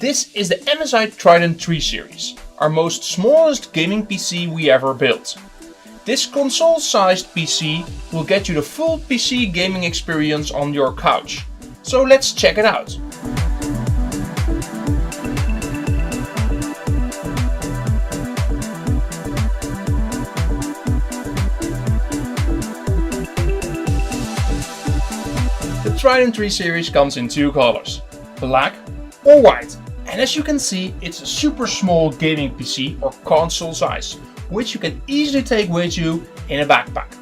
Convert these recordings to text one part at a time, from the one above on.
This is the MSI Trident 3 series, our most smallest gaming PC we ever built. This console-sized PC will get you the full PC gaming experience on your couch. So let's check it out. The Trident 3 series comes in two colors, black or white. And as you can see, it's a super small gaming PC or console size, which you can easily take with you in a backpack.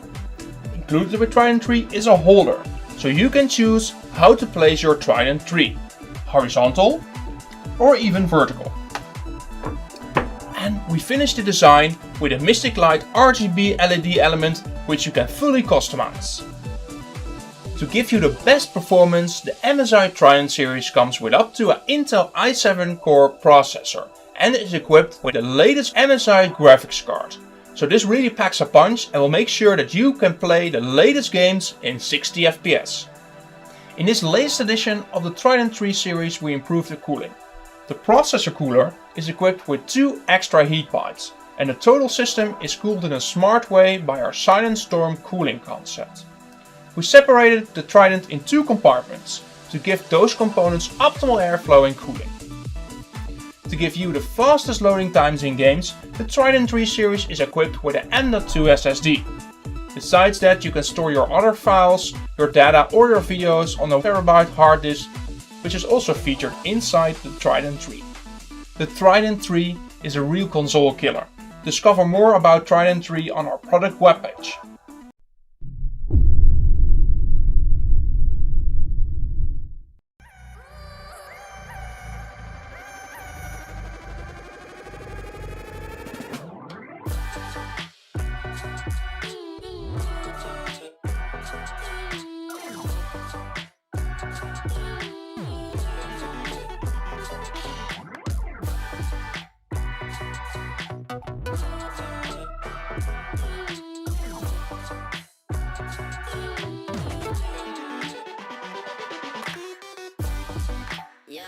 Included with Trident 3 is a holder, so you can choose how to place your Trident 3, horizontal or even vertical. And we finished the design with a Mystic Light RGB LED element, which you can fully customize. To give you the best performance, the MSI Trident series comes with up to an Intel i7 core processor and is equipped with the latest MSI graphics card. So this really packs a punch and will make sure that you can play the latest games in 60 FPS. In this latest edition of the Trident 3 series we improved the cooling. The processor cooler is equipped with 2 extra heat pipes and the total system is cooled in a smart way by our Silent Storm cooling concept. We separated the Trident in 2 compartments to give those components optimal airflow and cooling. To give you the fastest loading times in games, the Trident 3 series is equipped with an M.2 SSD. Besides that, you can store your other files, your data or your videos on a terabyte hard disk, which is also featured inside the Trident 3. The Trident 3 is a real console killer. Discover more about Trident 3 on our product webpage. Yo.